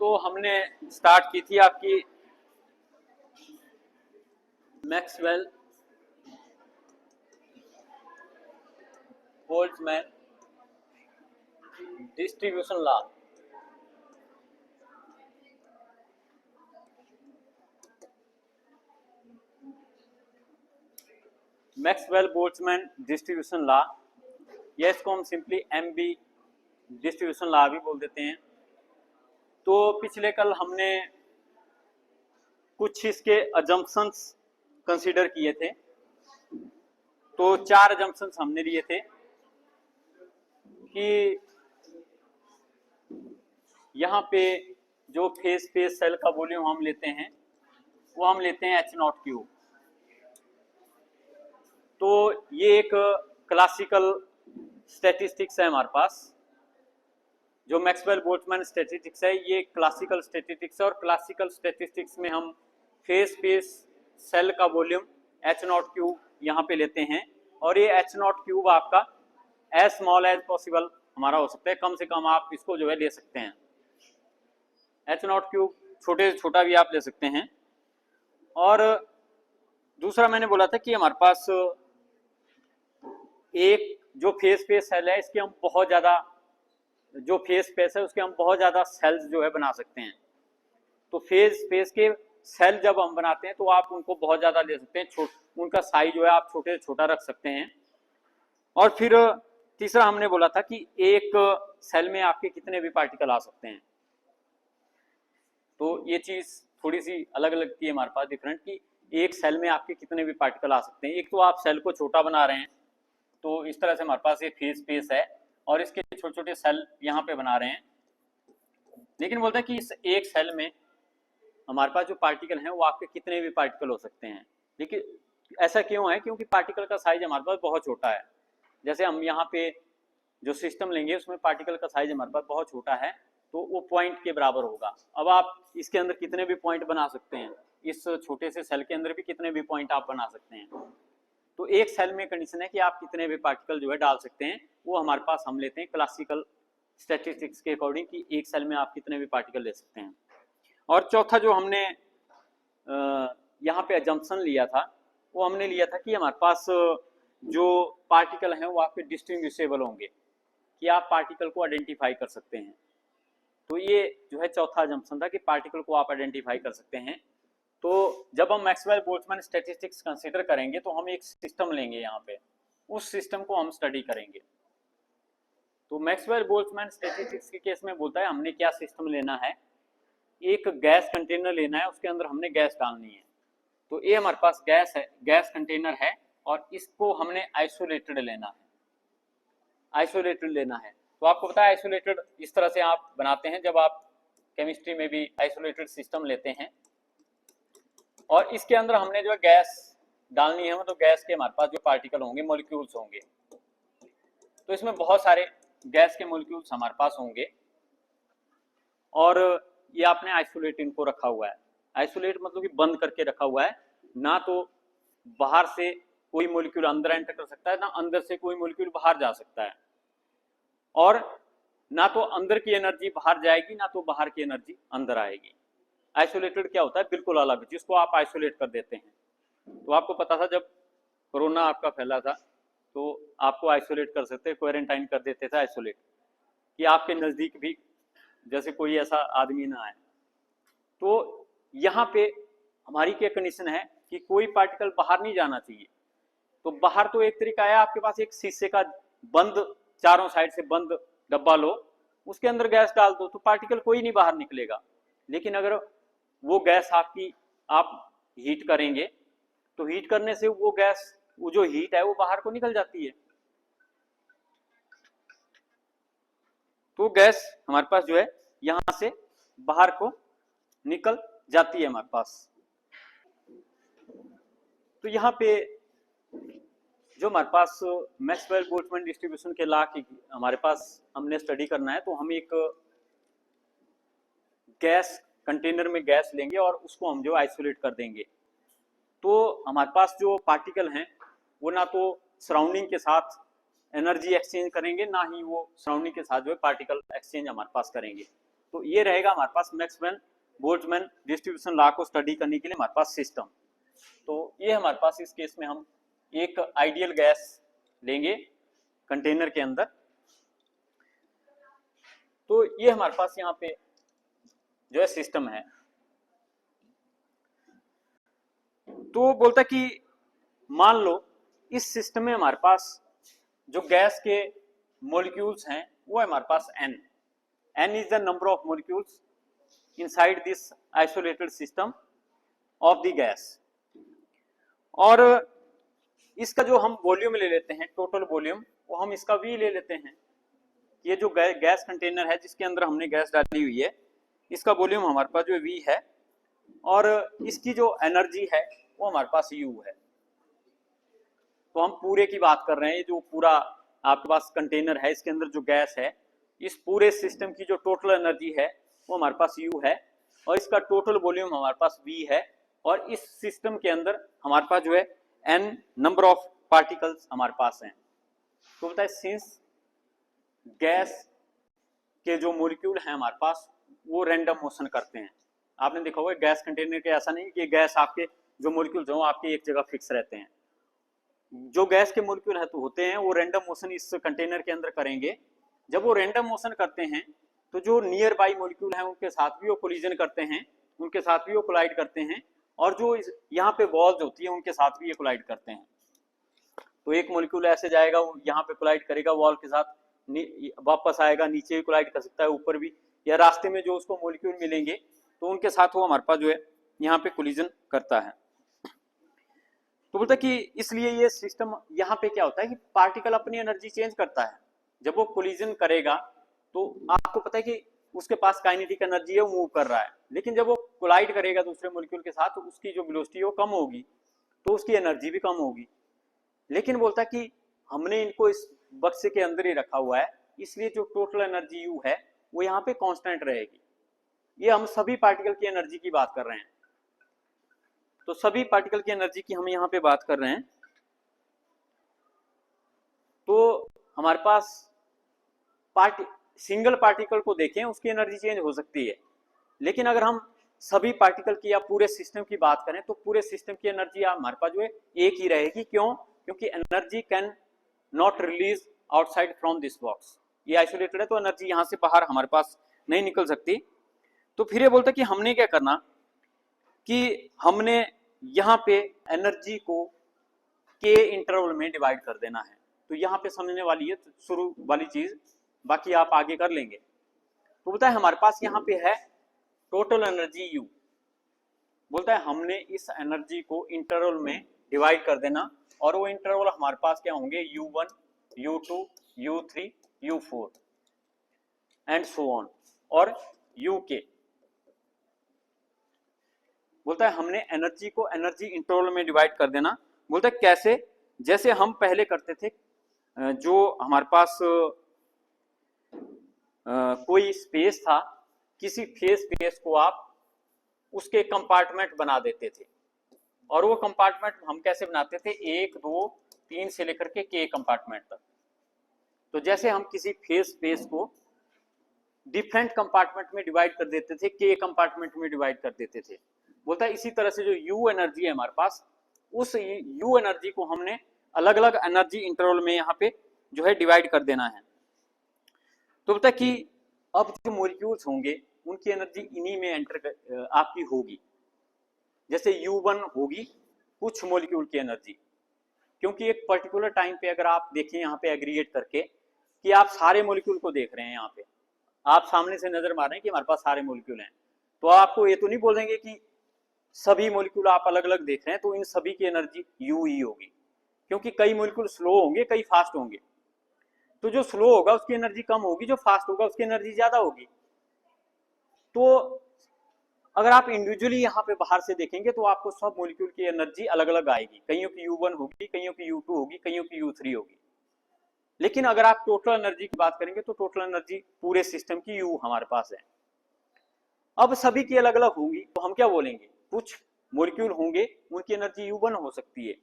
तो हमने स्टार्ट की थी आपकी Maxwell Boltzmann distribution law. Maxwell Boltzmann distribution law, या इसको हम सिंपली एमबी डिस्ट्रीब्यूशन लॉ भी बोल देते हैं। तो पिछले कल हमने कुछ इसके अजम्पशंस कंसीडर किए थे। तो 4 अजम्पशंस हमने लिए थे कि यहाँ पे जो फेस स्पेस सेल का वॉल्यूम हम लेते हैं वो हम लेते हैं H0 क्यूब। तो ये एक क्लासिकल स्टैटिस्टिक्स है हमारे पास, जो मैक्सवेल बोल्ट्जमैन स्टैटिस्टिक्स है ये क्लासिकल स्टैटिस्टिक्स है। और क्लासिकल स्टैटिस्टिक्स में हम फेस स्पेस सेल का वॉल्यूम H0 क्यूब यहाँ पे लेते हैं, और ये H0 क्यूब आपका एज स्मॉल एज पॉसिबल हमारा हो सकता है, कम से कम आप इसको जो है ले सकते हैं। H0 क्यूब छोटे से छोटा भी आप ले सकते हैं। और दूसरा मैंने बोला था कि हमारे पास एक जो फेस स्पेस सेल है इसके हम बहुत ज़्यादा, जो फेस स्पेस है उसके हम बहुत ज़्यादा सेल्स जो है बना सकते हैं। तो फेस स्पेस के सेल जब हम बनाते हैं तो आप उनको बहुत ज़्यादा ले सकते हैं, उनका साइज जो है आप छोटे से छोटा रख सकते हैं। और फिर तीसरा हमने बोला था कि एक सेल में आपके कितने भी पार्टिकल आ सकते हैं। तो ये चीज़ थोड़ी सी अलग अलग लगती है हमारे पास डिफरेंट, कि एक सेल में आपके कितने भी पार्टिकल आ सकते हैं। एक तो आप सेल को छोटा बना रहे हैं, तो इस तरह से हमारे पास एक फेस स्पेस है और इसके छोटे छोटे सेल यहाँ पे बना रहे हैं। लेकिन बोलते हैं कि इस एक सेल में हमारे पास जो पार्टिकल हैं वो आपके कितने भी पार्टिकल हो सकते हैं। लेकिन ऐसा क्यों है? क्योंकि पार्टिकल का साइज हमारे पास बहुत छोटा है। जैसे हम यहाँ पे जो सिस्टम लेंगे उसमें पार्टिकल का साइज हमारे पास बहुत छोटा है, तो वो पॉइंट के बराबर होगा। अब आप इसके अंदर कितने भी पॉइंट बना सकते हैं, इस छोटे से सेल के अंदर भी कितने भी पॉइंट आप बना सकते हैं। तो एक सेल में कंडीशन है कि आप कितने भी पार्टिकल जो है डाल सकते हैं, वो हमारे पास हम लेते हैं क्लासिकल स्टैटिस्टिक्स के अकॉर्डिंग कि एक सेल में आप कितने भी पार्टिकल ले सकते हैं। और चौथा जो हमने यहाँ पे अजम्पशन लिया था वो हमने लिया था कि हमारे पास जो पार्टिकल हैं वो आपके डिस्टिंग्विशेबल होंगे, कि आप पार्टिकल को आइडेंटिफाई कर सकते हैं। तो ये जो है चौथा अजम्पशन था कि पार्टिकल को आप आइडेंटिफाई कर सकते हैं। तो जब हम मैक्सवेल बोल्ट्जमैन स्टैटिस्टिक्स कंसीडर करेंगे तो हम एक सिस्टम लेंगे, यहाँ पे उस सिस्टम को हम स्टडी करेंगे। तो मैक्सवेल बोल्ट्जमैन स्टैटिस्टिक्स के केस में बोलता है हमने क्या सिस्टम लेना है, एक गैस कंटेनर लेना है, उसके अंदर हमने गैस डालनी है। तो ये हमारे पास गैस है, गैस कंटेनर है, और इसको हमने आइसोलेटेड लेना है, आइसोलेटेड लेना है। तो आपको पता है आइसोलेटेड इस तरह से आप बनाते हैं जब आप केमिस्ट्री में भी आइसोलेटेड सिस्टम लेते हैं। और इसके अंदर हमने जो है गैस डालनी है, मतलब गैस के हमारे पास जो पार्टिकल होंगे, मॉलिक्यूल्स होंगे। तो इसमें बहुत सारे गैस के मॉलिक्यूल्स हमारे पास होंगे, और ये आपने आइसोलेट इनको रखा हुआ है। आइसोलेट मतलब कि बंद करके रखा हुआ है, ना तो बाहर से कोई मॉलिक्यूल अंदर एंटर कर सकता है, ना अंदर से कोई मॉलिक्यूल बाहर जा सकता है। और ना तो अंदर की एनर्जी बाहर जाएगी, ना तो बाहर की एनर्जी अंदर आएगी। आइसोलेटेड क्या होता है? बिल्कुल अलग, जिसको आप आइसोलेट कर देते हैं। तो आपको पता था जब कोरोना आपका फैला था तो आपको आइसोलेट कर सकते, क्वारंटाइन कर देते थे आइसोलेट, कि आपके नज़दीक भी जैसे कोई ऐसा आदमी ना आए। तो यहाँ पे हमारी क्या कंडीशन है कि कोई पार्टिकल बाहर नहीं जाना चाहिए। तो बाहर तो एक तरीका है, आपके पास एक शीशे का बंद, चारों साइड से बंद डब्बा लो, उसके अंदर गैस डाल दो, तो पार्टिकल कोई नहीं बाहर निकलेगा। लेकिन अगर वो गैस आपकी आप हीट करेंगे तो हीट करने से वो गैस, वो जो हीट है वो बाहर को निकल जाती है। तो गैस हमारे पास जो है यहां से बाहर को निकल जाती है हमारे पास। तो यहाँ पे जो हमारे पास मैक्सवेल बोल्ट्जमैन डिस्ट्रीब्यूशन के लॉ की हमारे पास हमने स्टडी करना है, तो हम एक गैस कंटेनर में गैस लेंगे और उसको हम जो आइसोलेट कर देंगे। तो हमारे पास जो पार्टिकल हैं वो ना तो सराउंडिंग के साथ एनर्जी एक्सचेंज करेंगे, ना ही वो सराउंडिंग के साथ जो है पार्टिकल एक्सचेंज हमारे पास करेंगे। तो ये रहेगा हमारे पास मैक्सवेल बोल्ट्जमैन डिस्ट्रीब्यूशन लॉ को स्टडी करने के लिए हमारे पास सिस्टम। तो ये हमारे पास इस केस में हम एक आइडियल गैस लेंगे कंटेनर के अंदर। तो ये हमारे पास यहाँ पे जो है सिस्टम है। तो बोलता कि मान लो इस सिस्टम में हमारे पास जो गैस के मॉलिक्यूल्स हैं वो है हमारे पास n is the number of molecules inside this isolated system of the gas. और इसका जो हम वॉल्यूम ले लेते हैं, टोटल वॉल्यूम, वो हम इसका v ले लेते हैं। ये जो गैस कंटेनर है जिसके अंदर हमने गैस डाली हुई है, इसका वॉल्यूम हमारे पास जो v है और इसकी जो एनर्जी है वो हमारे पास u है। तो हम पूरे की बात कर रहे हैं, जो पूरा आपके पास कंटेनर है इसके अंदर जो गैस है, इस पूरे सिस्टम की जो टोटल एनर्जी है वो हमारे पास u है और इसका टोटल वॉल्यूम हमारे पास v है। और इस सिस्टम के अंदर हमारे पास जो है n नंबर ऑफ पार्टिकल्स हमारे पास हैं। तो बताए सिंस गैस के जो मॉलिक्यूल हैं हमारे पास वो रैंडम मोशन करते हैं। आपने देखा होगा गैस कंटेनर के ऐसा नहीं कि गैस आपके जो मॉलिक्यूल्स हैं आपके एक जगह फिक्स रहते हैं। जो गैस के मॉलिक्यूल है तो होते हैं वो रैंडम मोशन इस कंटेनर के अंदर करेंगे। जब वो रैंडम मोशन करते हैं तो जो नियर बाई मॉलिक्यूल हैं उनके साथ भी वो कोलिजन करते हैं, उनके साथ भी वो कोलाइड करते हैं, और जो यहाँ पे वॉल्स होती है उनके साथ भी ये कोलाइड करते हैं। तो एक मॉलिक्यूल ऐसे जाएगा, वो यहाँ पे कोलाइड करेगा वॉल के साथ, वापस आएगा, नीचे भी कोलाइड कर सकता है, ऊपर भी, या रास्ते में जो उसको मॉलिक्यूल मिलेंगे तो उनके साथ वो हमारे पास जो है यहाँ पे कोलिजन करता है। तो बोलता कि इसलिए ये सिस्टम यहाँ पे क्या होता है कि पार्टिकल अपनी एनर्जी चेंज करता है। जब वो कोलिजन करेगा तो आपको पता है कि उसके पास काइनेटिक एनर्जी है, वो मूव कर रहा है, लेकिन जब वो कोलाइड करेगा दूसरे मॉलिक्यूल के साथ तो उसकी जो वेलोसिटी है वो कम होगी, तो उसकी एनर्जी भी कम होगी। लेकिन बोलता है कि हमने इनको इस बक्से के अंदर ही रखा हुआ है, इसलिए जो टोटल एनर्जी यू है वो यहाँ पे कांस्टेंट रहेगी। ये हम सभी पार्टिकल की एनर्जी की बात कर रहे हैं। तो सभी पार्टिकल की एनर्जी की हम यहाँ पे बात कर रहे हैं। तो हमारे पास सिंगल पार्टिकल को देखें, उसकी एनर्जी चेंज हो सकती है, लेकिन अगर हम सभी पार्टिकल की या पूरे सिस्टम की बात करें तो पूरे सिस्टम की एनर्जी हमारे पास जो है एक ही रहेगी। क्यों? क्योंकि energy can not release outside from this box. ये आइसोलेटेड है तो एनर्जी यहाँ से बाहर हमारे पास नहीं निकल सकती। तो फिर ये बोलता कि हमने क्या करना कि हमने यहाँ पे एनर्जी को के इंटरवल में डिवाइड कर देना है। तो यहाँ पे समझने वाली है शुरू वाली चीज, बाकी आप आगे कर लेंगे। तो बोलता है हमारे पास यहाँ पे है टोटल एनर्जी U। बोलता है हमने इस एनर्जी को इंटरवल में डिवाइड कर देना, और वो इंटरवल हमारे पास क्या होंगे, U1, U2, U3, U4 and so on, और UK। बोलता है हमने एनर्जी को एनर्जी इंटरवल में डिवाइड कर देना। बोलता है कैसे? जैसे हम पहले करते थे, जो हमारे पास कोई स्पेस था, किसी फेस स्पेस को आप उसके कंपार्टमेंट बना देते थे, और वो कंपार्टमेंट हम कैसे बनाते थे, 1, 2, 3 से लेकर के के कंपार्टमेंट तक। तो जैसे हम किसी फेस स्पेस को डिफरेंट कंपार्टमेंट में डिवाइड कर देते थे, के कंपार्टमेंट में डिवाइड कर देते थे। बोलता है इसी तरह से जो यू एनर्जी है हमारे पास, उस यू एनर्जी को हमने अलग अलग एनर्जी इंटरवल में यहाँ पे जो है डिवाइड कर देना है। तो बोलता है कि अब जो मॉलिक्यूल्स होंगे उनकी एनर्जी इन्हीं में एंटर आपकी होगी। जैसे U1 होगी कुछ मॉलिक्यूल की एनर्जी, क्योंकि एक पर्टिकुलर टाइम पे अगर आप देखें यहाँ पे एग्रीगेट करके कि आप सारे मॉलिक्यूल को देख रहे हैं, यहाँ पे आप सामने से नजर मार रहे हैं कि हमारे पास सारे मॉलिक्यूल हैं, तो आपको ये तो नहीं बोलेंगे कि सभी मॉलिक्यूल आप अलग अलग देख रहे हैं तो इन सभी की एनर्जी U ही होगी, क्योंकि कई मॉलिक्यूल स्लो होंगे, कई फास्ट होंगे। तो जो स्लो होगा उसकी एनर्जी कम होगी, जो फास्ट होगा उसकी एनर्जी ज्यादा होगी। तो अगर आप इंडिविजुअली यहाँ पे बाहर से देखेंगे तो आपको सब मॉलिक्यूल की एनर्जी अलग अलग आएगी, कईयों की U1 होगी, कईयों की U2 होगी, कईयों की U3 होगी। लेकिन अगर आप टोटल एनर्जी की बात करेंगे तो टोटल एनर्जी पूरे सिस्टम की U हमारे पास है। अब सभी की अलग अलग होंगी तो हम क्या बोलेंगे, कुछ मॉलिक्यूल होंगे उनकी एनर्जी U1 हो सकती है,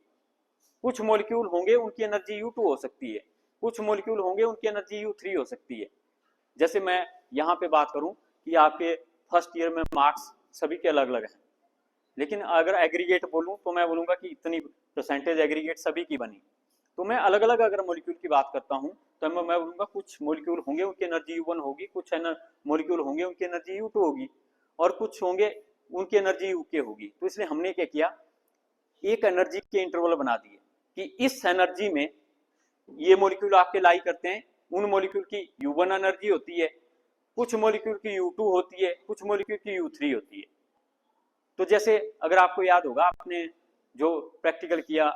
कुछ मॉलिक्यूल होंगे उनकी एनर्जी U2 हो सकती है, कुछ मॉलिक्यूल होंगे उनकी एनर्जी U3 हो सकती है। जैसे मैं यहाँ पे बात करूं कि आपके फर्स्ट ईयर में मार्क्स सभी के अलग अलग हैं, लेकिन अगर एग्रीगेट बोलूँ तो मैं बोलूँगा कि इतनी परसेंटेज एग्रीगेट सभी की बनी। तो मैं अलग अलग अगर मॉलिक्यूल की बात करता हूँ तो मैं बोलूँगा कुछ मॉलिक्यूल होंगे उनकी एनर्जी U1 होगी, कुछ मॉलिक्यूल होंगे उनकी एनर्जी U2 होगी, और कुछ होंगे उनकी एनर्जी UK होगी। तो इसलिए हमने क्या किया, एक एनर्जी के इंटरवल बना दिए कि इस एनर्जी में ये मॉलिक्यूल आपके लाई करते हैं, उन मॉलिक्यूल की U1 एनर्जी होती है, कुछ मॉलिक्यूल की U2 होती है, कुछ मॉलिक्यूल की U3 होती है। तो जैसे अगर आपको याद होगा, आपने जो प्रैक्टिकल किया,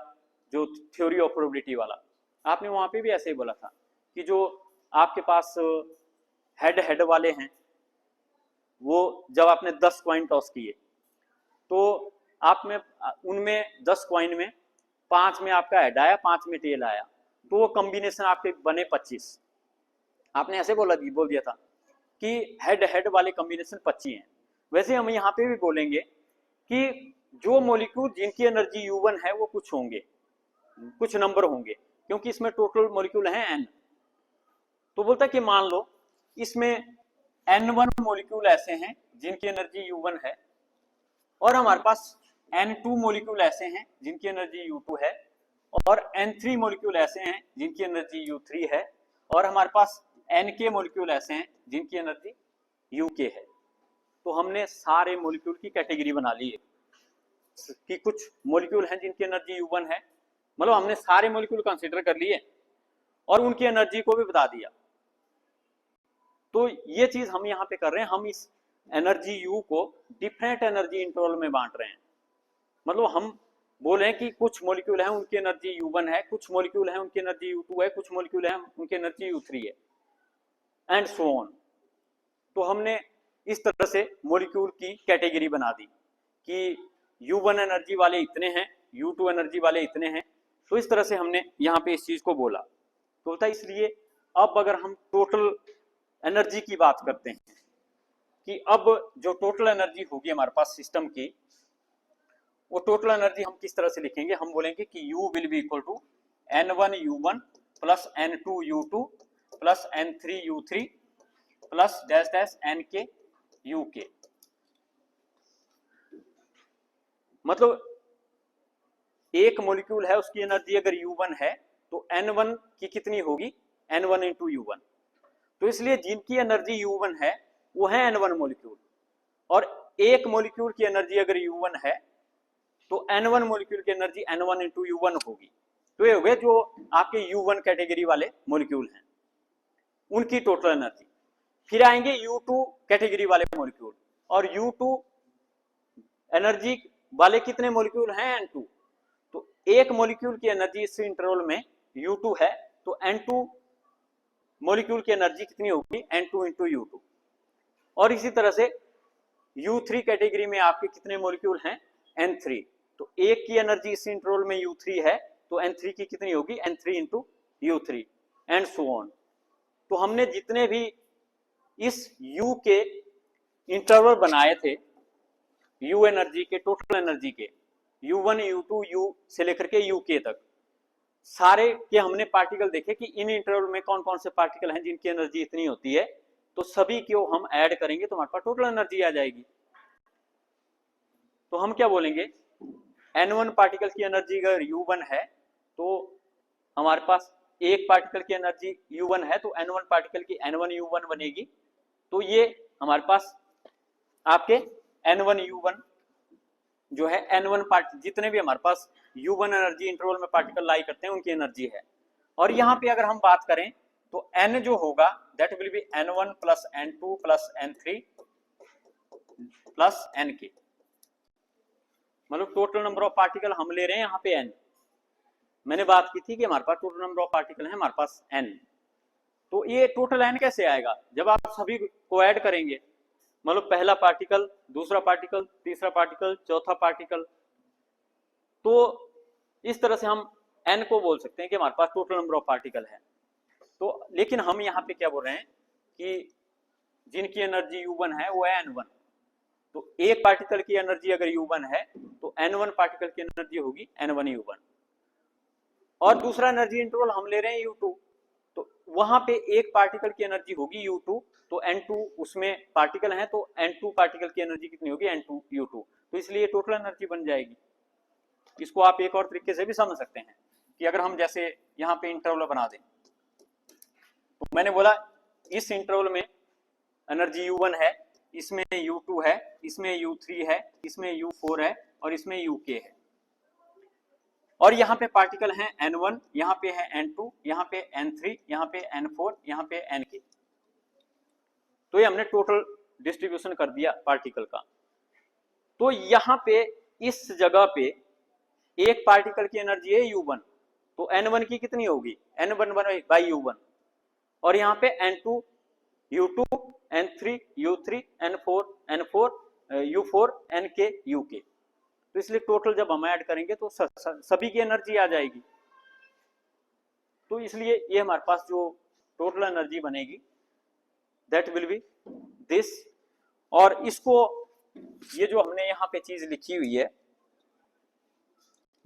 जो थ्योरी ऑफ प्रोबेबिलिटी वाला, आपने वहां पे भी ऐसे ही बोला था कि जो आपके पास हेड हेड वाले हैं, वो जब आपने 10 कॉइन टॉस किए तो आप में उनमें 10 कॉइन में 5 में आपका हेड आया, 5 में टेल आया, तो वो कॉम्बिनेशन आपके बने 25। आपने ऐसे बोल दिया था कि हेड हेड वाले कॉम्बिनेशन 25 हैं। वैसे हम यहाँ पे भी बोलेंगे कि जो मॉलिक्यूल जिनकी एनर्जी U1 है वो कुछ होंगे, कुछ नंबर होंगे, क्योंकि इसमें टोटल मॉलिक्यूल हैं n। तो बोलता है कि मान लो इसमें N1 मॉलिक्यूल ऐसे हैं जिनकी एनर्जी U1 है, और हमारे पास N2 मॉलिक्यूल ऐसे हैं जिनकी एनर्जी U2 है, और N3 मॉलिक्यूल ऐसे हैं जिनकी एनर्जी U3 है, और हमारे पास Nk मॉलिक्यूल ऐसे हैं जिनकी एनर्जी UK है। तो हमने सारे मॉलिक्यूल की कैटेगरी बना ली है कि कुछ मॉलिक्यूल हैं जिनकी एनर्जी U1 है, मतलब हमने सारे मॉलिक्यूल कंसीडर कर लिए और उनकी एनर्जी को भी बता दिया। तो ये चीज हम यहाँ पे कर रहे हैं, हम इस एनर्जी U को डिफरेंट एनर्जी इंटरवल में बांट रहे हैं। मतलब हम बोल रहे हैं कि कुछ मॉलिक्यूल हैं उनकी एनर्जी U1 है, कुछ मॉलिक्यूल हैं उनकी एनर्जी U2 है, कुछ मॉलिक्यूल हैं उनकी एनर्जी U3 है, एंड सो ऑन। तो हमने इस तरह से मॉलिक्यूल की कैटेगरी बना दी कि U1 एनर्जी वाले इतने हैं, U2 एनर्जी वाले इतने हैं। तो इस तरह से हमने यहाँ पे इस चीज को बोला। तो होता है, इसलिए अब अगर हम टोटल एनर्जी की बात करते हैं कि अब जो टोटल एनर्जी होगी हमारे पास सिस्टम की, वो टोटल एनर्जी हम किस तरह से लिखेंगे, हम बोलेंगे कि U will be equal to N1 U1 plus N2 U2 plus N3 U3 plus dash dash Nk UK। मतलब एक मॉलिक्यूल है उसकी एनर्जी अगर U1 है तो N1 की कितनी होगी, N1 इंटू U1। तो इसलिए जिनकी एनर्जी U1 है वो है N1 मॉलिक्यूल, और एक मॉलिक्यूल की एनर्जी अगर U1 है तो N1 मॉलिक्यूल की एनर्जी N1 इंटू U1 होगी। तो ये हो गए जो आपके U1 कैटेगरी वाले मॉलिक्यूल हैं उनकी टोटल एनर्जी। फिर आएंगे U2 कैटेगरी वाले मॉलिक्यूल, और U2 एनर्जी वाले कितने मॉलिक्यूल हैं, N2। तो एक मॉलिक्यूल की एनर्जी इस इंटरवल में U2 है, तो N2 मॉलिक्यूल की एनर्जी कितनी होगी, N2 इंटू U2। और इसी तरह से U3 कैटेगरी में आपके कितने मॉलिक्यूल हैं, N3। तो एक की एनर्जी इस इंटरवल में U3 है, तो N3 की कितनी होगी, N3 into U3, and so on. तो हमने जितने भी इस U के इंटरवल बनाए थे, U एनर्जी के, टोटल एनर्जी के, U1 U2 U से लेकर के UK तक, सारे के हमने पार्टिकल देखे कि इन इंटरवल में कौन कौन से पार्टिकल हैं जिनकी एनर्जी इतनी होती है। तो सभी को हम ऐड करेंगे तो हमारे पास टोटल एनर्जी आ जाएगी। तो हम क्या बोलेंगे, N1 पार्टिकल की एनर्जी अगर U1 है तो हमारे पास एक पार्टिकल की एनर्जी U1 है, तो N1 पार्टिकल की N1 U1 बनेगी। तो ये हमारे पास आपके N1 U1 जो है, N1 पार्ट जितने भी हमारे पास U1 एनर्जी इंटरवल में पार्टिकल लाई करते हैं उनकी एनर्जी है। और यहाँ पे अगर हम बात करें तो N जो होगा that will be N1 plus N2 plus N3 plus Nk। मतलब टोटल नंबर ऑफ पार्टिकल हम ले रहे हैं यहाँ पे N। मैंने बात की थी कि हमारे पास टोटल नंबर ऑफ पार्टिकल है हमारे पास N। तो ये टोटल N कैसे आएगा, जब आप सभी को ऐड करेंगे, मतलब पहला पार्टिकल, दूसरा पार्टिकल, तीसरा पार्टिकल, चौथा पार्टिकल। तो इस तरह से हम N को बोल सकते हैं कि हमारे पास टोटल नंबर ऑफ पार्टिकल है। तो लेकिन हम यहाँ पे क्या बोल रहे हैं कि जिनकी एनर्जी U1 है वो है N1। तो एक पार्टिकल की एनर्जी अगर U1 है तो N1 पार्टिकल की एनर्जी होगी N1 U1। और दूसरा एनर्जी इंटरवल हम ले रहे हैं U2। तो वहां पे एक पार्टिकल की एनर्जी होगी U2, तो N2 उसमें पार्टिकल है, तो N2 पार्टिकल की एनर्जी कितनी होगी, N2U2, तो इसलिए टोटल एनर्जी बन जाएगी। इसको आप एक और तरीके से भी समझ सकते हैं कि अगर हम जैसे यहाँ पे इंटरवल बना दें, तो मैंने बोला इस इंटरवल में एनर्जी U1 है, इसमें U2 है, इसमें U3 है, इसमें U4 है और इसमें UK है, और यहाँ पे पार्टिकल हैं N1, यहाँ पे है N2, यहाँ पे N3, यहाँ पे N4, यहाँ पे Nk। तो ये हमने टोटल डिस्ट्रीब्यूशन कर दिया पार्टिकल का। तो यहाँ पे इस जगह पे एक पार्टिकल की एनर्जी है U1, तो N1 की कितनी होगी, N1 बाई U1, और यहाँ पे N2 U2, N3 U3, N4 U4, Nk UK। तो इसलिए टोटल जब हम ऐड करेंगे तो सभी की एनर्जी आ जाएगी। तो इसलिए ये हमारे पास जो टोटल एनर्जी बनेगी दैट विल बी दिस। और इसको ये जो हमने यहाँ पे चीज लिखी हुई है,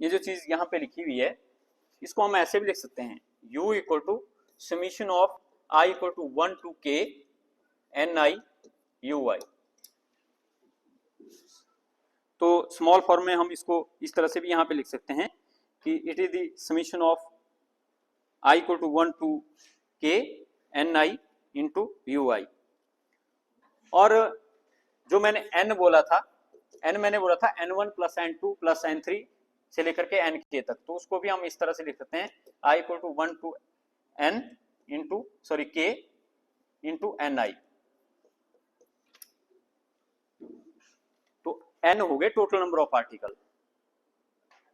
ये जो चीज यहाँ पे लिखी हुई है, इसको हम ऐसे भी लिख सकते हैं, U equal to summation of I equal to 1 to K Ni UI। तो स्मॉल फॉर्म में हम इसको इस तरह से भी यहाँ पे लिख सकते हैं कि it is the summation of I equal to 1 to K Ni into UI। और जो मैंने n बोला था, n मैंने बोला था N1 plus N2 plus N3 से लेकर के Nk तक, तो उसको भी हम इस तरह से लिख सकते हैं I equal to 1 to N into K into Ni। तो n हो गए टोटल नंबर ऑफ पार्टिकल।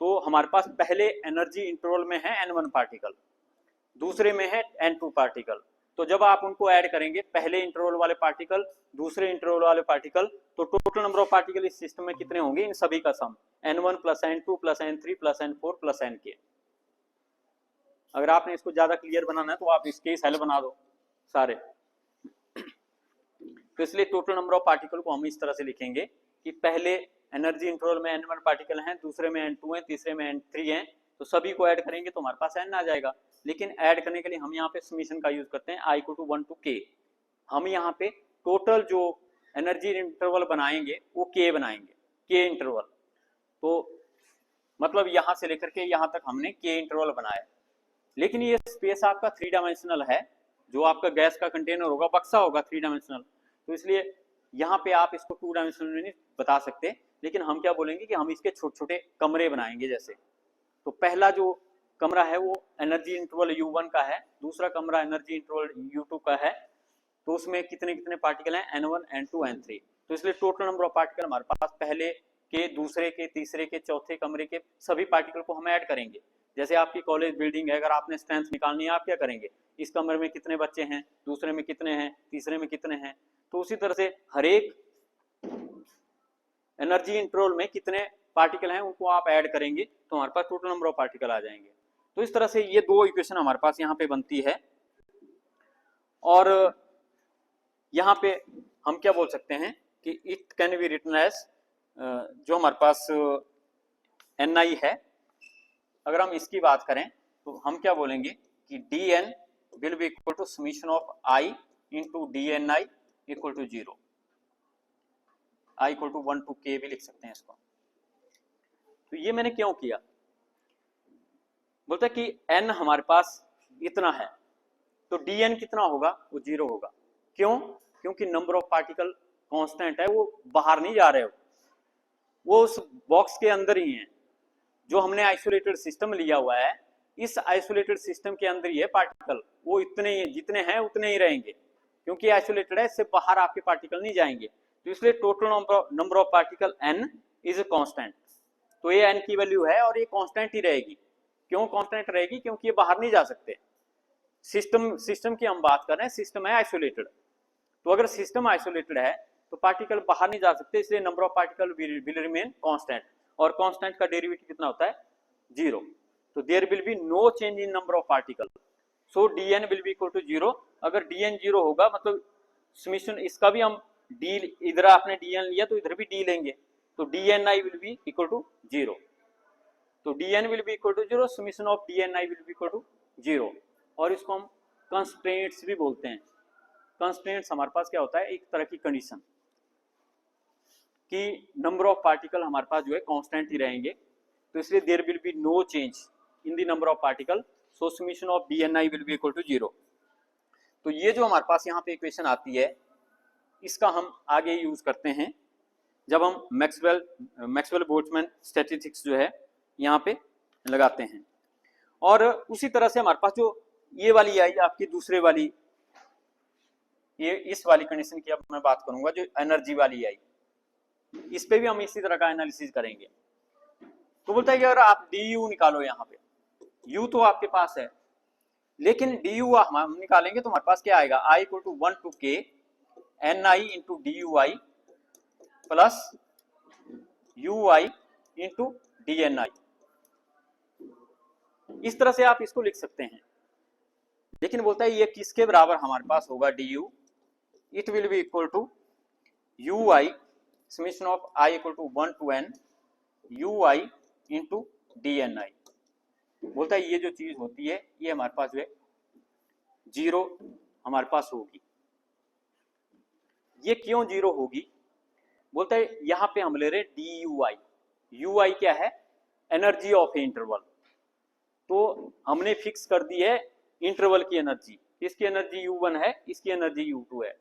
तो हमारे पास पहले एनर्जी इंटरवल में है N1 पार्टिकल, दूसरे में है N2 पार्टिकल। तो जब आप उनको ऐड करेंगे, पहले इंटरवल वाले पार्टिकल, दूसरे इंटरवल वाले पार्टिकल, तो टोटल नंबर ऑफ पार्टिकल इस सिस्टम में कितने होंगे, इन सभी का सम N1 plus N2 plus N3 plus N4 plus Nk। अगर आपने इसको ज्यादा क्लियर बनाना है तो आप इसके सेल बना दो सारे। तो इसलिए टोटल नंबर ऑफ पार्टिकल को हम इस तरह से लिखेंगे कि पहले एनर्जी इंटरवल में N1 पार्टिकल हैं, दूसरे में N2 हैं, तीसरे में N3 हैं, तो सभी को ऐड करेंगे तो हमारे पास N आ जाएगा। लेकिन ऐड करने के लिए हम यहाँ पे समीशन का यूज करते हैं I equal to 1 to K। हम यहाँ पे टोटल जो एनर्जी इंटरवल बनाएंगे वो K बनाएंगे, K इंटरवल। तो मतलब यहाँ से लेकर के यहाँ तक हमने K इंटरवल बनाया। लेकिन ये स्पेस आपका 3 डायमेंशनल है, जो आपका गैस का कंटेनर होगा, बक्सा होगा 3 डायमेंशनल, तो इसलिए यहाँ पे आप इसको 2 डायमेंशनल में नहीं बता सकते। लेकिन हम क्या बोलेंगे कि हम इसके छोटे छोटे कमरे बनाएंगे। जैसे तो पहला जो कमरा है वो एनर्जी इंटरवल U1 का है, दूसरा कमरा एनर्जी इंटरवल U2 का है, तो उसमें कितने कितने पार्टिकल हैं, N1 N2 N3। तो इसलिए टोटल नंबर ऑफ पार्टिकल हमारे पास पहले के, दूसरे के, तीसरे के, चौथे कमरे के सभी पार्टिकल को हम ऐड करेंगे। जैसे आपकी कॉलेज बिल्डिंग है, अगर आपने स्ट्रेंथ निकालनी है, आप क्या करेंगे, इस कमरे में कितने बच्चे हैं, दूसरे में कितने हैं, तीसरे में कितने हैं, तो उसी तरह से हर एक एनर्जी इंटरवल में कितने पार्टिकल हैं उनको आप ऐड करेंगे तो हमारे पास टोटल नंबर ऑफ पार्टिकल आ जाएंगे। तो इस तरह से ये दो इक्वेशन हमारे पास यहाँ पे बनती है। और यहाँ पे हम क्या बोल सकते हैं कि it can be written as, जो हमारे पास Ni है, अगर हम इसकी बात करें तो हम क्या बोलेंगे कि Dn will be equal to summation of I into Dni equal to 0। I equal to 1 to K भी लिख सकते हैं इसको। तो ये मैंने क्यों किया, बोलता कि n हमारे पास इतना है तो Dn कितना होगा, वो 0 होगा। क्यों, क्योंकि नंबर ऑफ पार्टिकल कांस्टेंट है, वो बाहर नहीं जा रहे हो, वो उस बॉक्स के अंदर ही है। जो हमने आइसोलेटेड सिस्टम लिया हुआ है, इस आइसोलेटेड सिस्टम के अंदर ही है पार्टिकल, वो इतने ही जितने हैं उतने ही रहेंगे, क्योंकि आइसोलेटेड है, इससे बाहर आपके पार्टिकल नहीं जाएंगे। तो इसलिए total number of particle n is a constant. तो ये n की वैल्यू है और ये कांस्टेंट ही रहेगी। क्यों कांस्टेंट रहेगी, क्योंकि ये बाहर नहीं जा सकते। सिस्टम की हम बात कर रहे हैं, सिस्टम है आइसोलेटेड, तो अगर सिस्टम आइसोलेटेड है तो पार्टिकल बाहर नहीं जा सकते, इसलिए number of particle will remain constant. और कांस्टेंट का डेरिवेटिव कितना होता है, 0। तो there will be no change in number of particle, so Dn will be equal to 0। अगर Dn 0 होगा मतलब समीशन, इसका भी हम d, इधर आपने Dn लिया तो इधर भी d लेंगे, तो Dni will be equal to 0। तो Dn will be equal to 0, summation of Dni will be equal to 0। और इसको हम कंस्ट्रेंट्स भी बोलते हैं। कंस्ट्रेंट्स हमारे पास क्या होता है, एक तरह की कंडीशन कि नंबर ऑफ पार्टिकल हमारे पास जो है कांस्टेंट ही रहेंगे, तो इसलिए there will be no change in the number of particle, so summation of D N I will be equal to 0। तो ये जो हमारे पास यहाँ पे इक्वेशन आती है, इसका हम आगे यूज करते हैं जब हम मैक्सवेल बोल्ट्जमैन स्टैटिस्टिक्स जो है यहाँ पे लगाते हैं। और उसी तरह से हमारे पास जो ये वाली आई आपकी दूसरे वाली, ये इस वाली कंडीशन की अब मैं बात करूंगा, जो एनर्जी वाली आई, इस पे भी हम इसी तरह का एनालिसिस करेंगे। तो बोलता है कि अगर आप डी यू निकालो, यहाँ पे यू तो आपके पास है, लेकिन डी यू हम निकालेंगे तो हमारे पास क्या आएगा, I equal to 1 to k N I into D U I plus U I into D N I. इस तरह से आप इसको लिख सकते हैं, लेकिन बोलता है ये किसके बराबर हमारे पास होगा, D U, it will be equal to U I summation of I equal to 1 to n U I into D N I. बोलता है ये जो चीज होती है ये हमारे पास जो है 0 हमारे पास होगी। ये क्यों 0 होगी, बोलता है यहां पे हम ले रहे डी यू आई, यू आई क्या है, एनर्जी ऑफ इंटरवल, तो हमने फिक्स कर दी है इंटरवल की एनर्जी, इसकी एनर्जी u1 है, इसकी एनर्जी u2 है।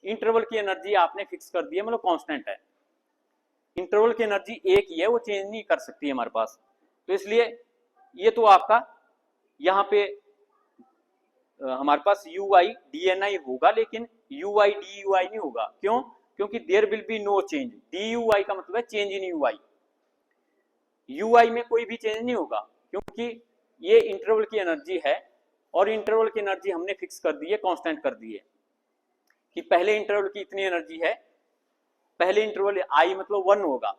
इंटरवल की एनर्जी आपने फिक्स कर दी है, मतलब कांस्टेंट है, इंटरवल की एनर्जी एक ही है, वो चेंज नहीं कर सकती है हमारे पास। तो इसलिए ये तो आपका यहाँ पे हमारे पास U I D N I होगा, लेकिन U I D U I नहीं होगा। क्यों, क्योंकि there will be no change, D U I का मतलब है change in U I, U I में कोई भी चेंज नहीं होगा, क्योंकि ये इंटरवल की एनर्जी है और इंटरवल की एनर्जी हमने फिक्स कर दी है, कांस्टेंट कर दी है कि पहले इंटरवल की इतनी एनर्जी है, पहले इंटरवल आई मतलब 1 होगा,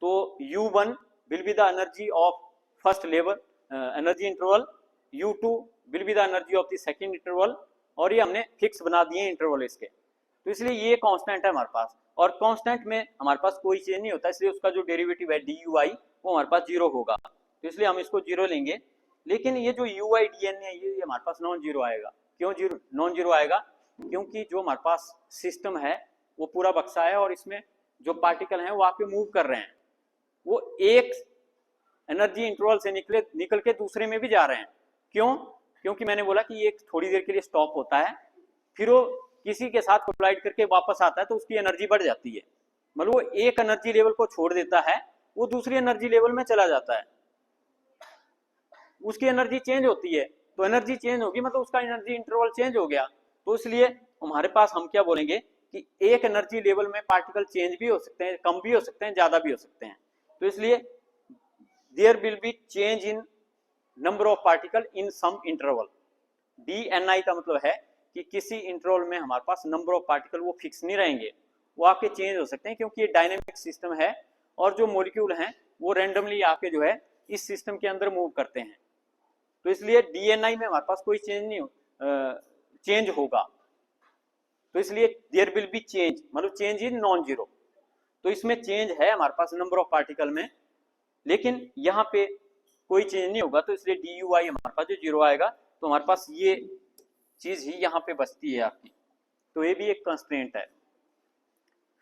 तो u1 will be the energy of first level energy interval, u2 will be the energy of the second interval, और ये हमने फिक्स बना दिए इंटरवल इसके। तो इसलिए ये कांस्टेंट है हमारे पास, और कांस्टेंट में हमारे पास कोई चेंज नहीं होता, इसलिए उसका जो डेरिवेटिव है डी यू आई वो हमारे पास 0 होगा, तो इसलिए हम इसको 0 लेंगे। लेकिन ये जो यू आई डी एन है ये हमारे पास नॉन जीरो आएगा। क्यों नॉन जीरो आएगा, क्योंकि जो हमारे पास सिस्टम है वो पूरा बक्सा है, और इसमें जो पार्टिकल हैं वो आपके मूव कर रहे हैं, वो एक एनर्जी इंटरवल से निकल के दूसरे में भी जा रहे हैं। क्यों, क्योंकि मैंने बोला कि ये थोड़ी देर के लिए स्टॉप होता है, फिर वो किसी के साथ कोलाइड करके वापस आता है, तो उसकी एनर्जी बढ़ जाती है, मतलब वो एक एनर्जी लेवल को छोड़ देता है, वो दूसरी एनर्जी लेवल में चला जाता है, उसकी एनर्जी चेंज होती है, तो एनर्जी चेंज होगी मतलब उसका एनर्जी इंटरवल चेंज हो गया। तो इसलिए हमारे पास हम क्या बोलेंगे कि एक एनर्जी लेवल में पार्टिकल चेंज भी हो सकते हैं, कम भी हो सकते हैं, ज्यादा भी हो सकते हैं। तो इसलिए there will be change in number of particle in some interval. D N I का मतलब है कि किसी इंटरवल में हमारे पास नंबर ऑफ पार्टिकल वो फिक्स नहीं रहेंगे, वो आपके चेंज हो सकते हैं, क्योंकि ये डायनेमिक सिस्टम है और जो मॉलिक्यूल हैं वो रैंडमली आपके जो है इस सिस्टम के अंदर मूव करते हैं। तो इसलिए डीएनआई में हमारे पास कोई चेंज नहीं चेंज होगा, तो इसलिए देयर विल बी चेंज, मतलब चेंज इन नॉन जीरो। तो इसमें चेंज है हमारे पास नंबर ऑफ पार्टिकल में, लेकिन यहाँ पे कोई चेंज नहीं होगा, तो इसलिए डी यू आई हमारे पास जो 0 आएगा, तो हमारे पास ये चीज ही यहाँ पे बचती है आपकी। तो ये भी एक कंस्ट्रेंट है,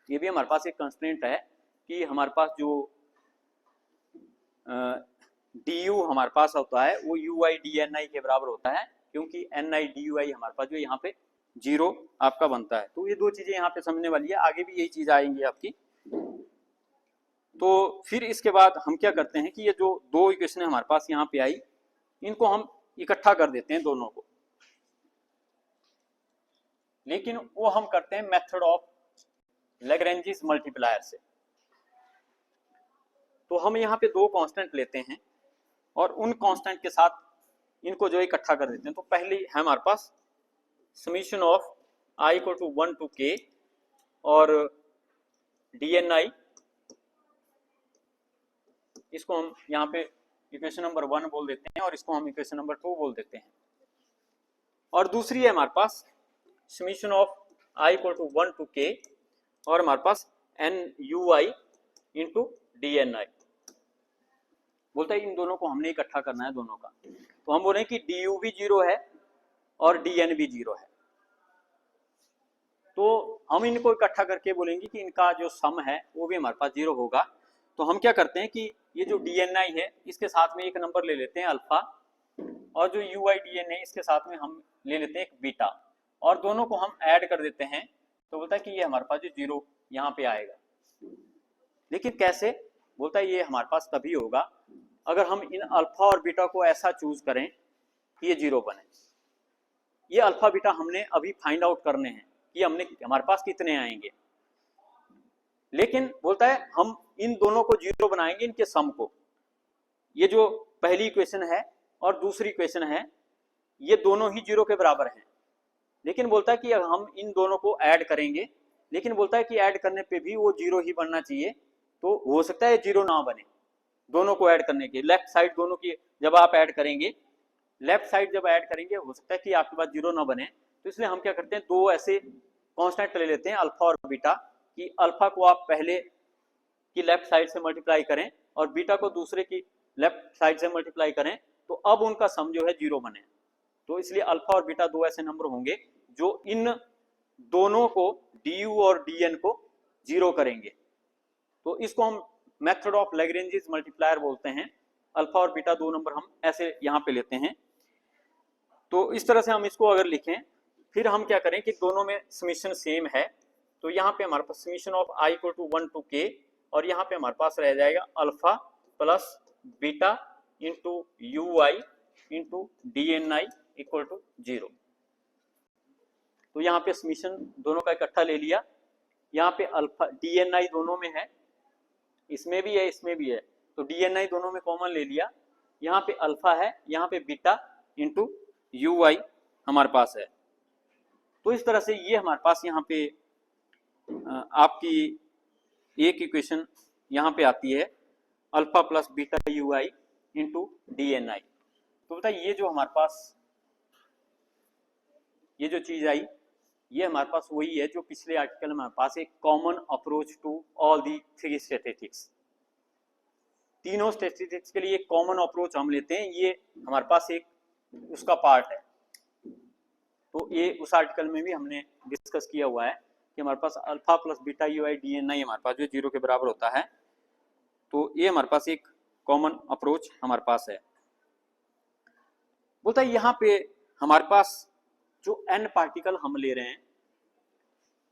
ये भी हमारे पास एक कंस्ट्रेंट है कि हमारे पास जो डी यू हमारे पास होता है वो यू आई डी एन आई के बराबर होता है, क्योंकि एन आई डी यू आई हमारे पास जो यहाँ पे 0 आपका बनता है। तो ये दो चीजें यहाँ पे समझने वाली है, आगे भी यही चीज आएंगी आपकी। तो फिर इसके बाद हम क्या करते हैं कि ये जो दो इक्वेशन हमारे पास यहाँ पे आई, इनको हम इकट्ठा कर देते हैं दोनों को, लेकिन वो हम करते हैं मेथड ऑफ लैग्रेंजिस मल्टीप्लायर से। तो हम यहाँ पे दो कांस्टेंट लेते हैं और उन कांस्टेंट के साथ इनको जो इकट्ठा कर देते हैं। तो पहले है हमारे पास summation of I equal to 1 to k और डी एन आई, इसको हम यहाँ पे इक्वेशन नंबर 1 बोल देते हैं और इसको हम इक्वेशन नंबर 2 बोल देते हैं। और दूसरी है हमारे पास summation of I equal to 1 to k और हमारे पास N U I into D N I. बोलता है इन दोनों को हमने इकट्ठा करना है दोनों का। तो हम बोले कि डी यू भी 0 है और DN भी 0 है। तो हम इनको इकट्ठा करके बोलेंगे कि इनका जो सम है वो भी हमारे पास 0 होगा। तो हम क्या करते हैं कि ये जो DNI है इसके साथ में एक नंबर ले लेते हैं अल्फा, और जो UIDN है इसके साथ में हम ले लेते हैं एक बीटा, और दोनों को हम ऐड कर देते हैं। तो बोलता है कि ये हमारे पास जो 0 यहाँ पे आएगा। लेकिन कैसे? बोलता है ये हमारे पास तभी होगा अगर हम इन अल्फा और बीटा को ऐसा चूज करें कि ये 0 बने। ये अल्फा बीटा हमने अभी फाइंड आउट करने हैं कि हमारे पास कितने आएंगे। लेकिन बोलता है हम इन दोनों को 0 बनाएंगे, इनके सम को। ये जो पहली इक्वेशन है और दूसरी इक्वेशन है ये दोनों ही 0 के बराबर हैं। लेकिन बोलता है कि हम इन दोनों को ऐड करेंगे, लेकिन बोलता है कि ऐड करने पे भी वो 0 ही बनना चाहिए। तो हो सकता है 0 ना बने। दोनों को ऐड करने के लेफ्ट साइड दोनों की जब आप ऐड करेंगे, लेफ्ट साइड जब ऐड करेंगे हो सकता है कि आपके पास 0 ना बने। तो इसलिए हम क्या करते हैं, दो ऐसे कांस्टेंट ले लेते हैं अल्फा और बीटा, कि अल्फा को आप पहले की लेफ्ट साइड से मल्टीप्लाई करें और बीटा को दूसरे की लेफ्ट साइड से मल्टीप्लाई करें, तो अब उनका सम जो है 0 बने। तो इसलिए अल्फा और बीटा दो ऐसे नंबर होंगे जो इन दोनों को DU और DN को 0 करेंगे। तो इसको हम मेथड ऑफ लैग्रेंज मल्टीप्लायर बोलते हैं। अल्फा और बीटा दो नंबर हम ऐसे यहाँ पे लेते हैं। तो इस तरह से हम इसको अगर लिखें, फिर हम क्या करें कि दोनों में समीशन सेम है। तो यहाँ पे हमारे पास summation of I equal to 1 to k, और यहाँ पे हमारे पास रह जाएगा alpha plus beta into UI into DNI equal to 0। तो यहाँ पे समीशन दोनों का इकट्ठा ले लिया। यहाँ पे अल्फा DNI दोनों में है, इसमें भी है इसमें भी है, तो DNI दोनों में कॉमन ले लिया। यहाँ पे अल्फा है, यहाँ पे बीटा इंटू UI हमारे पास है। तो इस तरह से ये हमारे पास यहाँ पे आपकी एक इक्वेशन यहाँ पे आती है alpha plus beta UI into DNI। तो बताइए ये जो हमारे पास ये जो चीज आई ये हमारे पास वही है जो पिछले आर्टिकल में हमारे पास एक common approach to all the three statistics. तीनों स्टैटिस्टिक्स के लिए एक कॉमन अप्रोच हम लेते हैं, ये हमारे पास एक उसका पार्ट है। तो ये उस आर्टिकल में भी हमने डिस्कस किया हुआ है कि हमारे पास alpha plus beta UI DNI हमारे पास जो 0 के बराबर होता है। तो ये हमारे पास एक कॉमन अप्रोच हमारे पास है। बोलता है यहाँ पे हमारे पास जो n पार्टिकल हम ले रहे हैं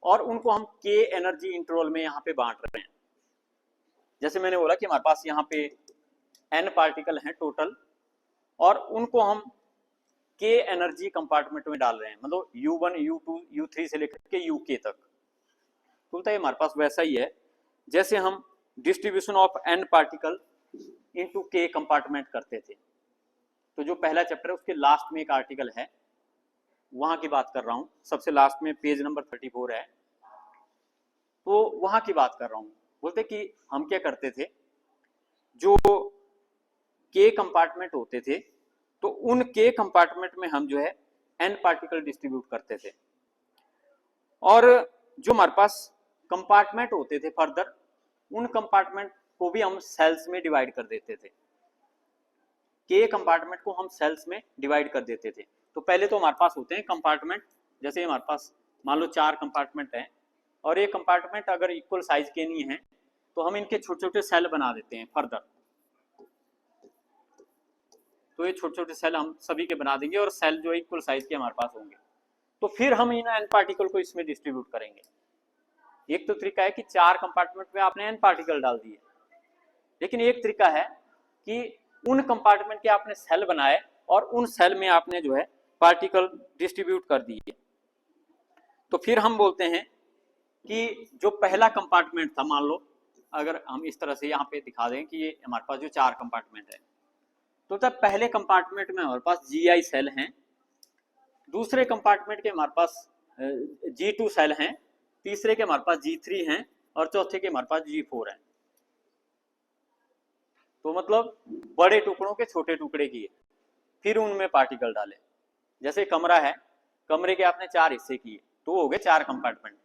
और उनको हम k एनर्जी इंटरवल में यहाँ पे बांट रहे हैं। जैसे मैंने बोला कि हमारे पास यहाँ पे n पार्टिकल हैं टोटल, और उनको हम k एनर्जी कंपार्टमेंट में डाल रहे हैं, मतलब U1 U2 U3 से लेकर के UK तक। बोलता है हमारे पास वैसा ही है जैसे हम distribution of n particle into k compartment करते थे। तो जो पहला चैप्टर है उसके लास्ट में एक आर्टिकल है, वहां की बात कर रहा हूं। सबसे लास्ट में पेज नंबर 34 है, तो वहां की बात कर रहा हूं। बोलते कि हम क्या करते थे, जो k कंपार्टमेंट होते थे तो उन k कंपार्टमेंट में हम जो है n पार्टिकल डिस्ट्रीब्यूट करते थे, और जो हमारे पास कंपार्टमेंट होते थे फर्दर, उन कंपार्टमेंट को भी हम सेल्स में डिवाइड कर देते थे। k कंपार्टमेंट को हम सेल्स में डिवाइड कर देते थे। तो पहले तो हमारे पास होते हैं कंपार्टमेंट, जैसे हमारे पास मान लो 4 कंपार्टमेंट हैं, और ये कंपार्टमेंट अगर इक्वल साइज के नहीं है तो हम इनके छोटे छोटे सेल बना देते हैं फर्दर। तो ये छोटे छोटे सेल हम सभी के बना देंगे और सेल जो इक्वल साइज के हमारे पास होंगे। तो फिर हम इन n पार्टिकल को इसमें डिस्ट्रीब्यूट करेंगे। एक तो तरीका है कि 4 कंपार्टमेंट में आपने n पार्टिकल डाल दिए, लेकिन एक तरीका है कि उन कंपार्टमेंट के आपने सेल बनाए और उन सेल में आपने जो है पार्टिकल डिस्ट्रीब्यूट कर दिए। तो फिर हम बोलते हैं कि जो पहला कंपार्टमेंट था, मान लो अगर हम इस तरह से यहाँ पे दिखा दें कि ये हमारे पास जो 4 कंपार्टमेंट है, तो तब पहले कंपार्टमेंट में हमारे पास GI सेल हैं, दूसरे कंपार्टमेंट के हमारे पास G2 सेल हैं, तीसरे के हमारे पास G3 हैं, और चौथे के हमारे पास G4 हैं। तो मतलब बड़े टुकड़ों के छोटे टुकड़े किए, फिर उनमें पार्टिकल डाले। जैसे कमरा है, कमरे के आपने 4 हिस्से किए, तो हो गए 4 कंपार्टमेंट।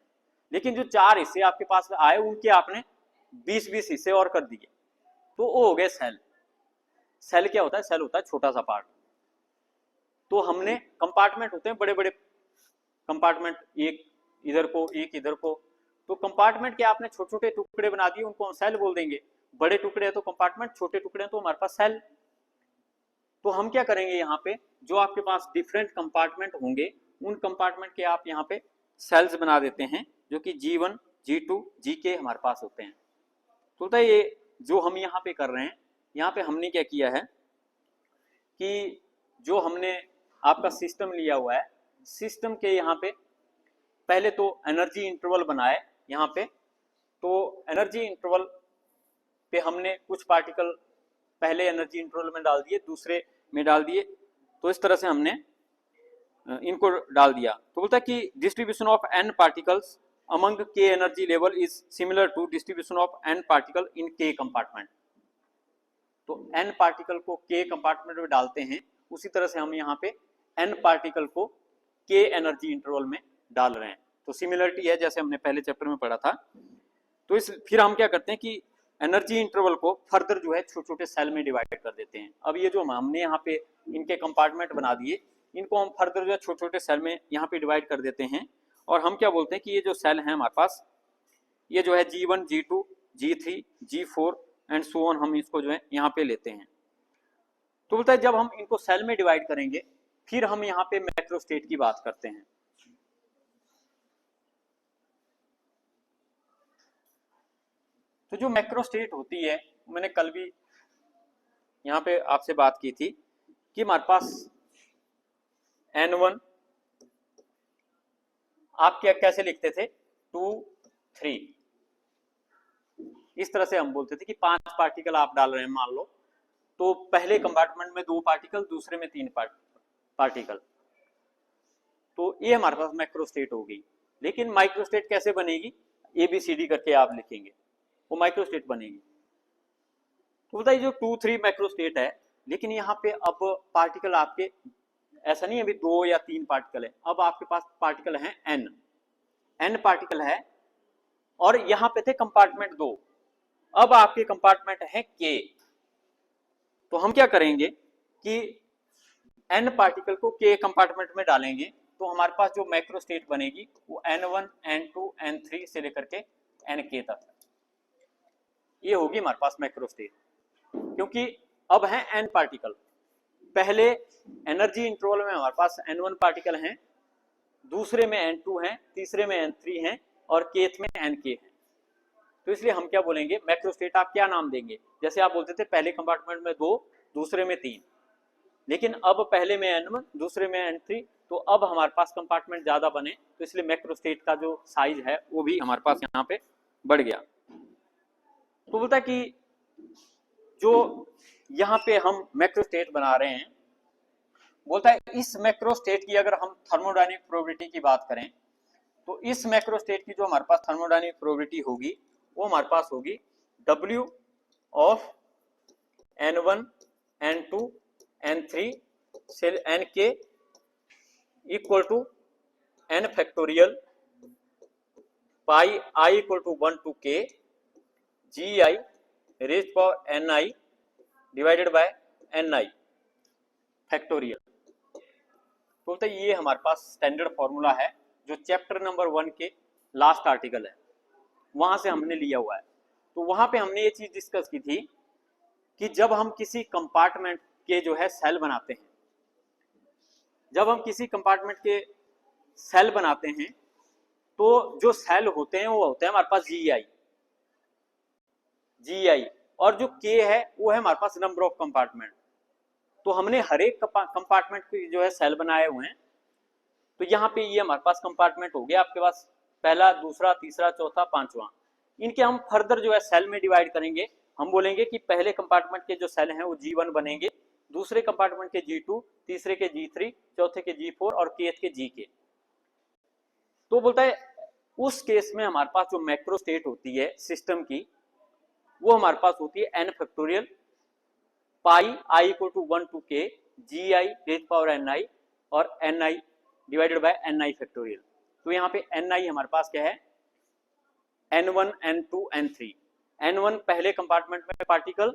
लेकिन जो 4 हिस्से आपके पास आए उनके आपने 20-20 हिस्से और कर दिए, तो वो हो गए सेल। सेल क्या होता है? सेल होता है छोटा सा पार्ट। तो हमने कंपार्टमेंट होते हैं बड़े बड़े कंपार्टमेंट, एक इधर को एक इधर को, तो कंपार्टमेंट के आपने छोटे छोटे टुकड़े बना दिए, उनको हम सेल बोल देंगे। बड़े टुकड़े हैं तो कंपार्टमेंट, छोटे टुकड़े हैं तो हमारे पास सेल। तो हम क्या करेंगे, यहाँ पे जो आपके पास डिफरेंट कंपार्टमेंट होंगे उन कंपार्टमेंट के आप यहाँ पे सेल्स बना देते हैं, जो कि G1 G2 Gk हमारे पास होते हैं। तो ये जो हम यहाँ पे कर रहे हैं, यहाँ पे हमने क्या किया है कि जो हमने आपका सिस्टम लिया हुआ है, सिस्टम के यहाँ पे पहले तो एनर्जी इंटरवल बनाए यहाँ पे, तो एनर्जी इंटरवल पे हमने कुछ पार्टिकल पहले एनर्जी इंटरवल में डाल दिए, दूसरे में डाल दिए, तो इस तरह से हमने इनको डाल दिया। तो बोलता है कि distribution of n particles among k energy level is similar to distribution of n particle in k compartment. तो n पार्टिकल को k कंपार्टमेंट में डालते हैं, उसी तरह से हम यहाँ पे n पार्टिकल को k एनर्जी इंटरवल में डाल रहे हैं। तो सिमिलरिटी है, जैसे हमने पहले चैप्टर में पढ़ा था। तो फिर हम क्या करते हैं कि एनर्जी इंटरवल को फर्दर जो है छोटे छोटे सेल में डिवाइड कर देते हैं। अब ये जो हमने यहाँ पे इनके कंपार्टमेंट बना दिए, इनको हम फर्दर जो है छोटे छोटे सेल में यहाँ पे डिवाइड कर देते हैं, और हम क्या बोलते हैं कि ये जो सेल है हमारे पास, ये जो है G1 G2 G3 G4 and so on, हम इसको जो है यहाँ पे लेते हैं। तो बोलता है जब हम इनको सेल में डिवाइड करेंगे, फिर हम यहाँ पे मैक्रोस्टेट की बात करते हैं। तो जो मैक्रोस्टेट होती है, मैंने कल भी यहाँ पे आपसे बात की थी कि हमारे पास N1 आप क्या कैसे लिखते थे, 2 3, इस तरह से हम बोलते थे कि 5 पार्टिकल आप डाल रहे हैं मान लो, तो पहले कंपार्टमेंट में 2 पार्टिकल, दूसरे में 3 पार्टिकल, तो ये हमारे पास मैक्रोस्टेट होगी। लेकिन माइक्रोस्टेट कैसे बनेगी, ABCD करके आप लिखेंगे, वो माइक्रोस्टेट बनेगी। तो बताइए जो 2-3 मैक्रोस्टेट है, लेकिन यहाँ पे अब पार्टिकल आपके ऐसा नहीं है अभी 2 या 3 पार्टिकल है, अब आपके पास पार्टिकल हैं n पार्टिकल है, और यहाँ पे थे कंपार्टमेंट 2, अब आपके कंपार्टमेंट है k। तो हम क्या करेंगे कि n पार्टिकल को k कंपार्टमेंट में डालेंगे, तो हमारे पास जो मैक्रोस्टेट बनेगी वो N1 N2 N3 से लेकर के Nk तक, ये होगी हमारे पास मैक्रोस्टेट। क्योंकि अब है n पार्टिकल, पहले एनर्जी इंटरवल में हमारे पास N1 पार्टिकल हैं, दूसरे में N2 हैं, तीसरे में N3 हैं, और केथ में Nk है। तो इसलिए हम क्या बोलेंगे, मैक्रोस्टेट आप क्या नाम देंगे, जैसे आप बोलते थे पहले कंपार्टमेंट में 2, दूसरे में 3, लेकिन अब पहले में N1, दूसरे में N3, तो अब हमारे पास कंपार्टमेंट ज्यादा बने, तो इसलिए मैक्रोस्टेट का जो साइज है वो भी हमारे पास यहाँ पे बढ़ गया। तो बोलता है कि जो यहाँ पे हम मैक्रोस्टेट बना रहे हैं, बोलता है इस मैक्रोस्टेट की अगर हम थर्मोडायनेमिक प्रोबेबिलिटी की बात करें, तो इस मैक्रोस्टेट की जो हमारे पास थर्मोडायनेमिक प्रोबेबिलिटी होगी वो हमारे पास होगी W of N1 N2 N3 से Nk equal to n factorial pi I equal to 1 to k GI raise power Ni divided by Ni factorial. तो बोलते हैं ये हमारे पास स्टैंडर्ड फॉर्मूला है, जो चैप्टर नंबर 1 के लास्ट आर्टिकल है, वहां से हमने लिया हुआ है। तो वहां पे हमने ये चीज डिस्कस की थी कि जब हम किसी कंपार्टमेंट के जो है सेल बनाते हैं, जब हम किसी कंपार्टमेंट के सेल बनाते हैं, तो जो सेल होते हैं वो होते हैं हमारे पास GI, और जो K है वो है हमारे पास नंबर ऑफ कंपार्टमेंट। तो हमने हर एक कंपार्टमेंट के जो है सेल बनाए हुए हैं। तो यहाँ पे ये हमारे पास कंपार्टमेंट हो गया आपके पास पहला, दूसरा, तीसरा, चौथा, पांचवा। इनके हम फर्दर जो है सेल में डिवाइड करेंगे। हम बोलेंगे कि पहले कंपार्टमेंट के जो सेल हैं वो G1 बनेंगे, दूसरे कंपार्टमेंट के G2, तीसरे के G3, चौथे के G4 और केथ के Gk। तो बोलता है उस केस में हमारे पास जो मैक्रोस्टेट होती है सिस्टम की, वो हमारे पास होती है n factorial pi I equal to 1 to k GI raise power Ni और Ni divided by Ni factorial. तो यहाँ पे Ni हमारे पास क्या है, N1 N2 N3। N1 पहले कंपार्टमेंट में पार्टिकल,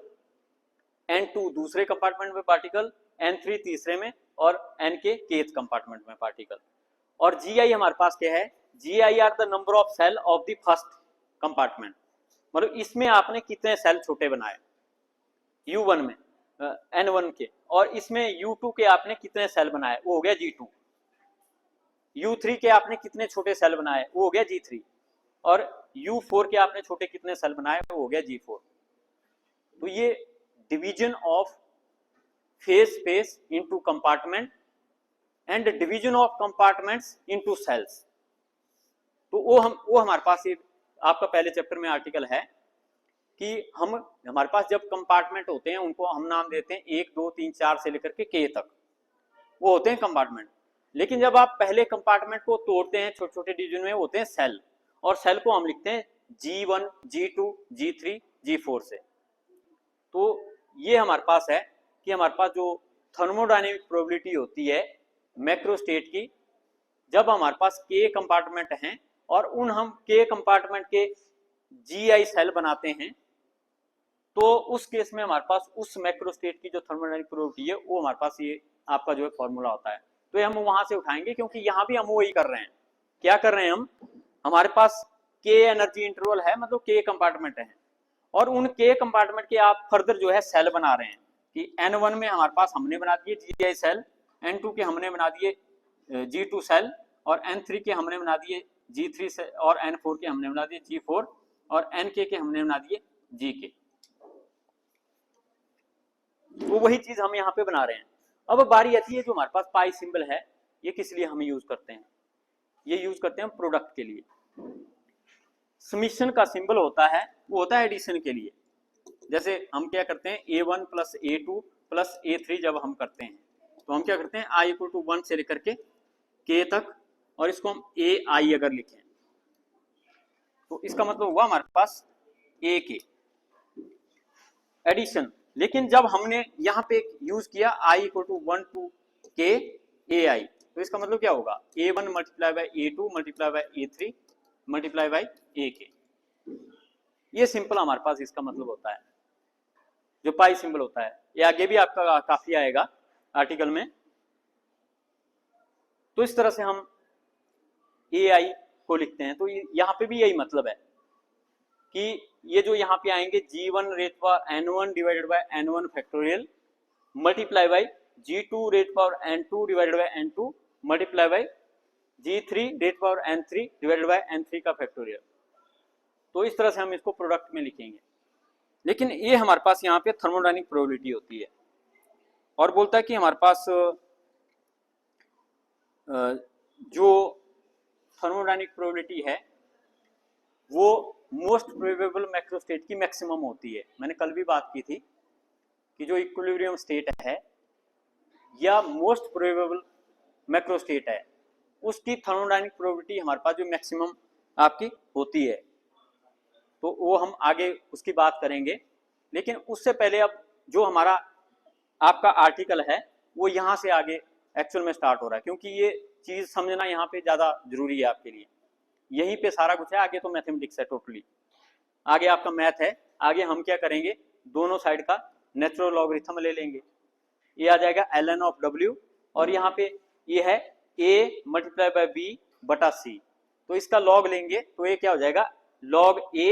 N2 दूसरे कंपार्टमेंट में पार्टिकल, N3 तीसरे में और n के kth कंपार्टमेंट में पार्टिकल। और gi हमारे पास क्या है, gi are the number of cell of the first compartment, मतलब इसमें आपने कितने सेल छोटे बनाए u1 में n1 के, और इसमें u2 के आपने कितने सेल बनाए, वो हो गया g2। u3 के आपने कितने छोटे सेल बनाए, वो हो गया g3। और u4 के आपने छोटे कितने सेल बनाए, वो हो गया g4। तो ये division of phase space into compartment and division of compartments into cells. तो वो हमारे पास ये आपका पहले चैप्टर में आर्टिकल है कि हमारे पास जब कंपार्टमेंट होते हैं उनको हम नाम देते हैं 1 2 3 4 से लेकर के k तक, वो होते हैं कंपार्टमेंट। लेकिन जब आप पहले कंपार्टमेंट को तोड़ते हैं छोटे छोटे डिवीजन में, होते हैं सेल, और सेल को हम लिखते हैं G1 G2 G3 G4 से। तो ये हमारे पास है कि हमारे पास जो थर्मोडायनेमिक प्रोबेबिलिटी होती है मैक्रोस्टेट की, जब हमारे पास k कंपार्टमेंट हैं और हम k कंपार्टमेंट के gi सेल बनाते हैं, तो उस केस में हमारे पास उस मैक्रोस्टेट की जो थर्मोडायनेमिक प्रोबेबिलिटी है वो हमारे पास ये आपका जो है फॉर्मूला होता है। तो ये हम वहां से उठाएंगे, क्योंकि यहाँ भी हम वही कर रहे हैं। क्या कर रहे हैं हम, हमारे पास k एनर्जी इंटरवल है, मतलब k कंपार्टमेंट है, और उन k कंपार्टमेंट के आप फर्दर जो है सेल बना रहे हैं कि n1 में हमारे पास हमने बना दिए gi सेल, n2 के हमने बना दिए g2 सेल, और n3 के हमने बना दिए g3 से, और n4 के हमने बना दिए g4, और nk के हमने बना दिए gk। तो वही चीज हम यहाँ पे बना रहे हैं। अब बारी आती है जो हमारे पास पाई सिंबल है, ये किस लिए हम यूज करते हैं, ये यूज करते हैं प्रोडक्ट के लिए। समीशन का सिंबल होता है, वो होता है एडिशन के लिए। जैसे हम क्या करते हैं a1 plus a2 plus a3 जब हम करते हैं तो हम क्या करते हैं i इक्वल टू 1 से लेकर के k तक, और इसको हम ai अगर लिखें तो इसका मतलब हुआ हमारे पास a के एडिशन। लेकिन जब हमने यहाँ पे यूज किया i equal to 1 to k ai, तो इसका मतलब क्या होगा a1 multiply by a2 multiply by a3 multiply by ak। ये सिंपल हमारे पास इसका मतलब होता है जो पाई सिंबल होता है। ये आगे भी आपका काफी आएगा आर्टिकल में। तो इस तरह से हम ai को लिखते हैं। तो यहाँ पे भी यही मतलब है कि ये जो यहाँ पे आएंगे g1 rate power n1 divided by n1 factorial multiply by g2 rate power n2 divided by n2 multiply by g3 rate power n3 divided by n3 का फैक्टोरियल। तो इस तरह से हम इसको प्रोडक्ट में लिखेंगे। लेकिन ये हमारे पास यहाँ पे थर्मोडायनेमिक प्रोबेबिलिटी होती है, और बोलता है कि हमारे पास जो थर्मोडायनेमिक प्रोबेबिलिटी है वो मोस्ट प्रोबेबल मैक्रोस्टेट की मैक्सिमम होती है। मैंने कल भी बात की थी कि जो इक्विलिब्रियम स्टेट है या मोस्ट प्रोबेबल मैक्रोस्टेट है, उसकी थर्मोडायनेमिक प्रोबेबिलिटी हमारे पास जो मैक्सिमम आपकी होती है। तो वो हम आगे उसकी बात करेंगे। लेकिन उससे पहले अब जो हमारा आपका आर्टिकल है वो यहाँ से आगे एक्चुअल में स्टार्ट हो रहा है, क्योंकि ये चीज समझना यहाँ पे ज्यादा जरूरी है आपके लिए। यहीं पे सारा कुछ है, आगे तो मैथमेटिक्स है टोटली। आगे आपका मैथ है। आगे हम क्या करेंगे, दोनों साइड का नेचुरल लॉगरिथम ले लेंगे। ये आ जाएगा ln ऑफ w, और यहाँ पे ये है a मल्टीप्लाई बाय b बटा c। तो इसका लॉग लेंगे तो ये क्या हो जाएगा log a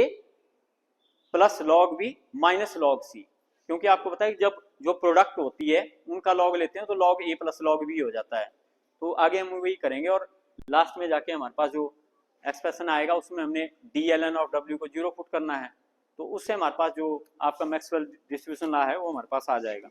plus log b minus log c। क्योंकि आपको पता है कि जब जो प्रोडक्ट होती है उनका लॉग लेते हैं तो log a plus log b हो जाता है। तो आगे हम वही करेंगे, और लास्ट में जाके हमारे पास जो एक्सप्रेशन आएगा उसमें हमने dln ऑफ w को 0 पुट करना है। तो उससे हमारे पास जो आपका मैक्सवेल डिस्ट्रीब्यूशन ला है वो हमारे पास आ जाएगा।